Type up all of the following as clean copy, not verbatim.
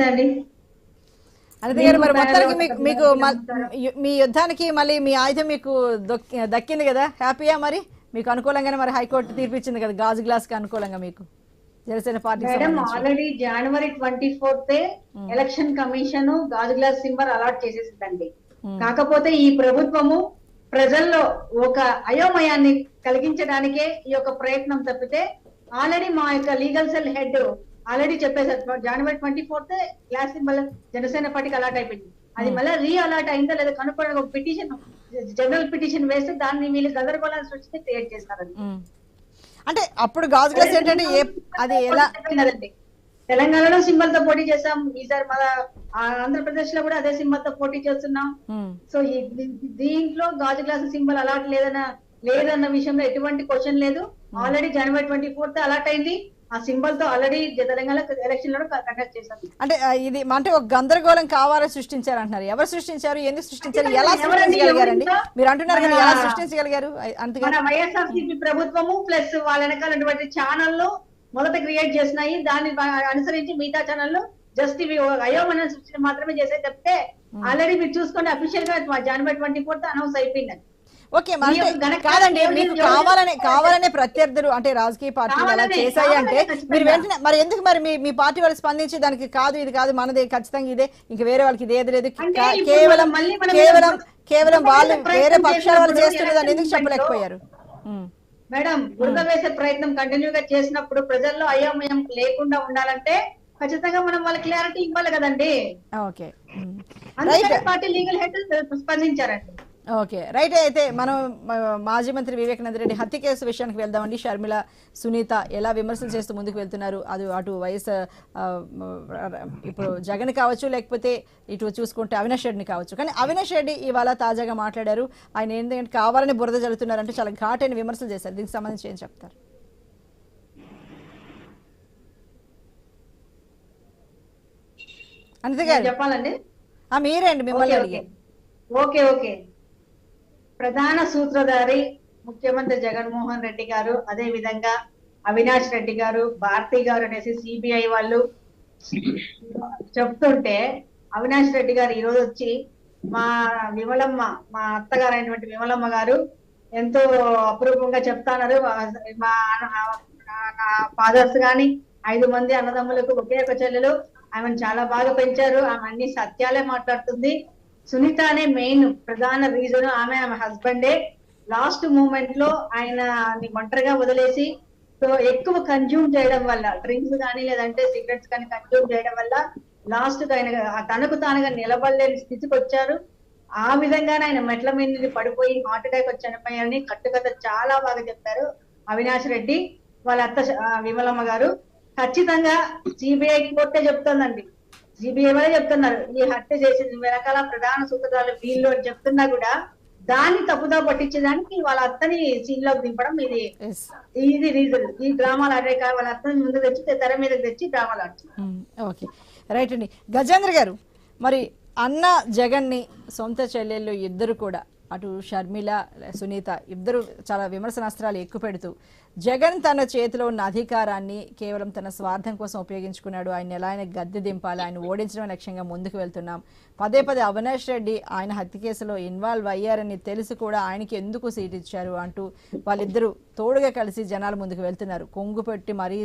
అండి. అనిత గారు, మరి మొత్తానికి మీకు మీ యుద్ధానికి మళ్ళీ మీ ఆయుధం మీకు దక్కింది కదా, హ్యాపీయా? మరి మీకు అనుకూలంగానే మరి హైకోర్టు తీర్పిచ్చింది కదా, గాజు గ్లాస్ కి అనుకూలంగా మీకు జనసేన పార్టీకి మేడం సంబంధించి. ఆల్రెడీ జనవరి 24 ఎలక్షన్ కమిషన్ గాజు గ్లాస్ సింబల్ అలాట్ చేసేసిందండి. కాకపోతే ఈ ప్రభుత్వము ప్రజల్లో ఒక అయోమయాన్ని కలిగించడానికే ఈ యొక్క ప్రయత్నం తప్పితే ఆల్రెడీ మా యొక్క లీగల్ సెల్ హెడ్ ఆల్రెడీ చెప్పేసారు, జనవరి 24 గ్లాస్ సింబల్ జనసేన పార్టీకి అలాట్ అయిపోయింది. అది మళ్ళీ రీ అలాట్ అయిందా లేదా కనుక్కోవడానికి ఒక పిటిషన్, జనరల్ పిటిషన్ వేస్తే దాన్ని వీళ్ళు గందరగోళాన్ని సృష్టించి క్రియేట్ చేస్తారండి. అంటే అప్పుడు గాజు గ్లాస్ ఏంటంటే అది ఎలా తెలంగాణలో సింబల్ తో పోటీ చేసాం, ఈసారి మన ఆంధ్రప్రదేశ్ లో కూడా అదే సింబల్ తో పోటీ చేస్తున్నాం. సో దీంట్లో గాజు గ్లాస్ సింబల్ అలాట్ లేదన్న విషయంలో ఎటువంటి క్వశ్చన్ లేదు. ఆల్రెడీ జనవరి 24 అలాట్ అయింది. ఆ సింబల్ తో ఆల్రెడీ తెలంగాణ ఎలక్షన్ లో కండక్ట్ చేశాం. అంటే ఇది అంటే ఒక గందరగోళం కావాలని సృష్టించారు అంటున్నారు. ఎవరు సృష్టించారు, ఎందుకు సృష్టించారు, ఎలా సృష్టించగలిగారండి? మీరు అంటున్నారు కదా, ఎలా సృష్టించగలిగారు? మన వైఎస్ఆర్సీపీ ప్రభుత్వము ప్లస్ వాళ్ళ వెనకాలటువంటి ఛానళ్ళు మొదట క్రియేట్ చేసినాయి. దాన్ని అనుసరించి మిగతా ఛానళ్ళు జస్ట్ ఇవి అయోమయ సృష్టి మాత్రమే చేసే తప్పితే ఆల్రెడీ మీరు చూసుకుంటే అఫీషియల్ గా జనవరి 24 అనౌన్స్ అయిపోయింది. ఓకే, కాదండి, మీకు కావాలనే ప్రత్యర్థులు అంటే రాజకీయ పార్టీలు అలా చేశాయి అంటే మీరు వెంటనే మరి ఎందుకు మరి మీ పార్టీ వాళ్ళు స్పందించి దానికి కాదు ఇది కాదు మనదే, ఖచ్చితంగా ఇదే, ఇంక వేరే వాళ్ళకి ఇదేది లేదు, కేవలం వాళ్ళు వేరే పక్షాల వాళ్ళు చేస్తున్నదాన్ని ఎందుకు చెప్పలేకపోయారు? మేడం, బురద వేసే ప్రయత్నం కంటిన్యూగా చేసినప్పుడు ప్రజల్లో అయోమయం లేకుండా ఉండాలంటే ఖచ్చితంగా మనం వాళ్ళ క్లారిటీ ఇవ్వాలి కదండి. ఓకే, అందుకని పార్టీ లీగల్ హెడ్ స్పందించారండి. Okay, right. అయితే మనం మాజీ మంత్రి వివేకానంద రెడ్డి హత్య కేసు విషయానికి వెళ్దామండి. షర్మిల, సునీత ఎలా విమర్శలు చేస్తూ ముందుకు వెళ్తున్నారు, అది అటు వైఎస్ ఇప్పుడు జగన్ కావచ్చు, లేకపోతే ఇటు చూసుకుంటే అవినాష్ రెడ్డిని కావచ్చు. కానీ అవినాష్ రెడ్డి ఇవాళ తాజాగా మాట్లాడారు. ఆయన ఏంటంటే కావాలని బురద జల్లుతున్నారంటే చాలా ఘాటైన విమర్శలు చేశారు. దీనికి సంబంధించి ఏం చెప్తారు? అనిత గారు చెప్పాలండి. మీరేండి, మిమ్మల్ని అడిగారు. ఓకే ఓకే ప్రధాన సూత్రధారి ముఖ్యమంత్రి జగన్మోహన్ రెడ్డి గారు, అదే విధంగా అవినాష్ రెడ్డి గారు, భారతి గారు అనేసి సిబిఐ వాళ్ళు చెప్తుంటే అవినాష్ రెడ్డి గారు ఈ రోజు వచ్చి మా విమలమ్మ, మా అత్తగారు అయినటువంటి విమలమ్మ గారు ఎంతో అపురూపంగా చెప్తాన్నారు. మా ఫాదర్స్ గాని 5 మంది అన్నదమ్ములకు ఒకే ఒక చెల్లెలు, ఆమెను చాలా బాగా పెంచారు, ఆమె అన్ని సత్యాలే మాట్లాడుతుంది. సునీత అనే మెయిన్ ప్రధాన రీజన్ ఆమె హస్బెండే లాస్ట్ మూమెంట్ లో ఆయన ఒంటరిగా వదిలేసి సో ఎక్కువ కన్జ్యూమ్ చేయడం వల్ల, డ్రింక్స్ కానీ లేదంటే సిగరెట్స్ కానీ కన్జ్యూమ్ చేయడం వల్ల లాస్ట్ ఆయన తనకు తానుగా నిలబడలేని స్థితికి వచ్చారు. ఆ విధంగానే ఆయన మెట్ల మీద పడిపోయి హార్ట్ అటాక్ వచ్చి చనిపోయారని కట్టుకథ చాలా బాగా చెప్పారు అవినాష్ రెడ్డి. వాళ్ళ అత్త విమలమ్మ గారు ఖచ్చితంగా సిబిఐ కోర్టే చెప్తుందండి, సిబిఐ వాళ్ళే చెప్తున్నారు ఈ హత్య చేసిన వెనకాల ప్రధాన సూత్రధారులు వీళ్ళు అని చెప్తున్నా కూడా దాన్ని తప్పుదా పట్టించేదానికి వాళ్ళ అత్తని సీన్ లోకి దింపడం ఇది రీజన్. ఈ డ్రామాలు ఆడే వాళ్ళ అత్తని ముందు తెచ్చి తెర మీద తెచ్చి డ్రామాలు ఆడుతున్నారు. ఓకే, రైట్ అండి. గజేంద్ర గారు, మరి అన్న జగన్ ని సొంత చెల్లెళ్ళు ఇద్దరు కూడా, అటు షర్మిల, సునీత ఇద్దరు చాలా విమర్శనాస్త్రాలు ఎక్కువ పెడుతూ జగన్ తన చేతిలో ఉన్న అధికారాన్ని కేవలం తన స్వార్థం కోసం ఉపయోగించుకున్నాడు, ఆయన ఎలా ఆయన గద్దె దింపాలి, ఆయన ఓడించడమే లక్ష్యంగా ముందుకు వెళ్తున్నాం, పదే అవినాష్ రెడ్డి ఆయన హత్య కేసులో ఇన్వాల్వ్ అయ్యారని తెలిసి కూడా ఆయనకి ఎందుకు సీట్ ఇచ్చారు అంటూ వాళ్ళిద్దరూ తోడుగా కలిసి జనాల ముందుకు వెళ్తున్నారు, కొంగు పెట్టి మరీ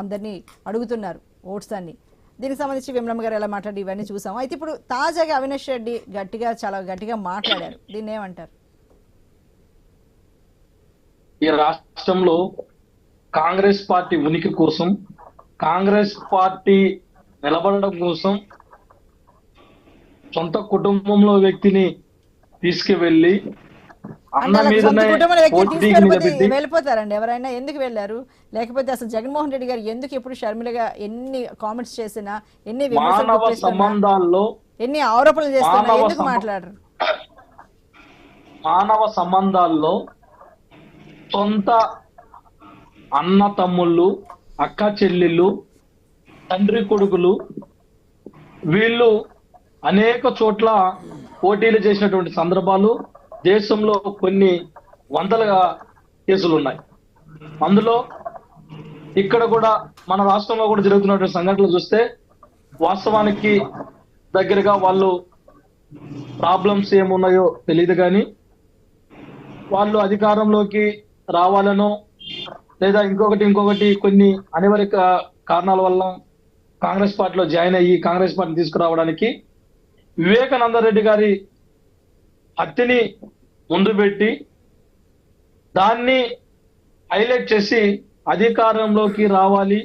అందరినీ అడుగుతున్నారు ఓట్స్ అన్ని. దీనికి సంబంధించి విమలమ్మ గారు ఎలా మాట్లాడి ఇవన్నీ చూసాము. అయితే ఇప్పుడు తాజాగా అవినాష్ రెడ్డి చాలా గట్టిగా మాట్లాడారు, దీన్ని ఏమంటారు? ఈ రాష్ట్రంలో కాంగ్రెస్ పార్టీ ఉనికి కోసం, కాంగ్రెస్ పార్టీ నిలబడడం కోసం సొంత కుటుంబంలో వ్యక్తిని తీసుకువెళ్ళి వెళ్ళిపోతారండి ఎవరైనా? ఎందుకు వెళ్ళారు? లేకపోతే అసలు జగన్మోహన్ రెడ్డి గారు ఎందుకు ఎప్పుడు షర్మిలగా ఎన్ని కామెంట్స్ చేసినా, ఎన్ని ఎన్ని ఆరోపణలు చేస్తున్నా ఎందుకు మాట్లాడరు? మానవ సంబంధాల్లో సొంత అన్న తమ్ముళ్ళు, అక్క చెల్లెళ్ళు, తండ్రి కొడుకులు వీళ్ళు అనేక చోట్ల పోటీలు చేసినటువంటి సందర్భాలు దేశంలో కొన్ని వందలుగా కేసులు ఉన్నాయి. అందులో ఇక్కడ కూడా మన రాష్ట్రంలో కూడా జరుగుతున్నటువంటి సంఘటనలు చూస్తే వాస్తవానికి దగ్గరగా వాళ్ళు ప్రాబ్లమ్స్ ఏమున్నాయో తెలియదు కానీ వాళ్ళు అధికారంలోకి రావాలనో లేదా ఇంకొకటి కొన్ని అనివార్య కారణాల వల్ల కాంగ్రెస్ పార్టీలో జాయిన్ అయ్యి కాంగ్రెస్ పార్టీని తీసుకురావడానికి వివేకానంద రెడ్డి గారి హత్యని ముందు పెట్టి దాన్ని హైలైట్ చేసి అధికారంలోకి రావాలి,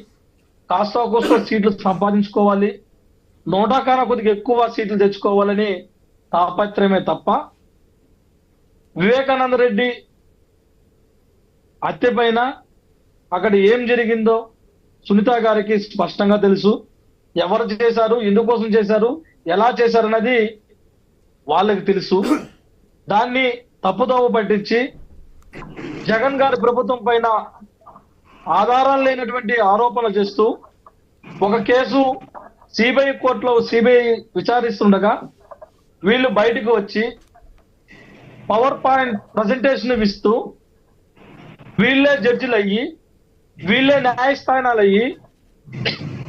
కాస్త కోస్త సీట్లు సంపాదించుకోవాలి, 100 కన్నా కొద్దిగా ఎక్కువ సీట్లు తెచ్చుకోవాలని తాపత్రయమే తప్ప వివేకానంద రెడ్డి హత్య పైన అక్కడ ఏం జరిగిందో సునీత గారికి స్పష్టంగా తెలుసు. ఎవరు చేశారు, ఎందుకోసం చేశారు, ఎలా చేశారు అన్నది వాళ్ళకి తెలుసు. దాన్ని తప్పుదోవ పట్టించి జగన్ గారి ప్రభుత్వం పైన ఆధారాలు లేనటువంటి ఆరోపణలు చేస్తూ ఒక కేసు సిబిఐ కోర్టులో విచారిస్తుండగా వీళ్ళు బయటకు వచ్చి పవర్ పాయింట్ ప్రజెంటేషన్ ఇస్తూ వీళ్ళే జడ్జిలు అయ్యి వీళ్ళే న్యాయస్థానాలు అయ్యి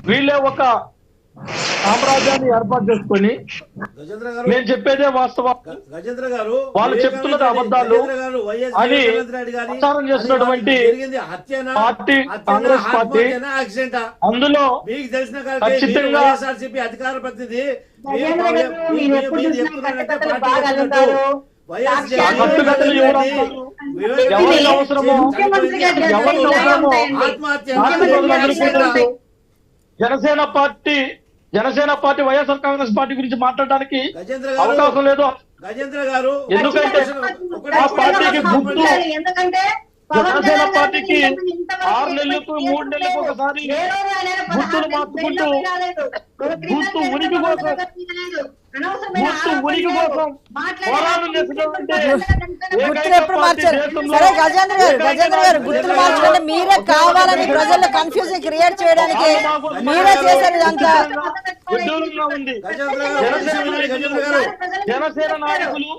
వీళ్ళే ఒక సామ్రాజ్యాన్ని ఏర్పాటు చేసుకొని నేను చెప్పేదే వాస్తవం, గజేంద్ర గారు వాళ్ళు చెప్తున్నది అబద్ధాలు అని ప్రచారం చేస్తున్నటువంటి పార్టీ కాంగ్రెస్ పార్టీ అందులో మీకు తెలిసిన ఖచ్చితంగా వైఎస్ఆర్సీపీ అధికార ప్రతినిధి ఎవరికి అవసరమో జనసేన పార్టీ వైఎస్ఆర్ కాంగ్రెస్ పార్టీ గురించి మాట్లాడడానికి అవకాశం లేదు. గజేంద్ర గారు ఎందుకంటే ఆ పార్టీకి గుర్తు జనసేన పార్టీకి 6 నెలలకు 3 నెలలకు ఒకసారి గుర్తులు మార్చుకుంటూ గుర్తు ఉనికి కోసం పోరాటం చేసినటువంటి గుర్తులు ఎప్పుడు మార్చారు? సరే గజేంద్ర గారు గుర్తులు మార్చుకుంటే మీరే కావాలని ప్రజల్లో కన్ఫ్యూజన్ క్రియేట్ చేయడానికి మీరే చేశారు ఇదంతా. ఉద్యోగంగా ఉంది జనసేన నాయకులు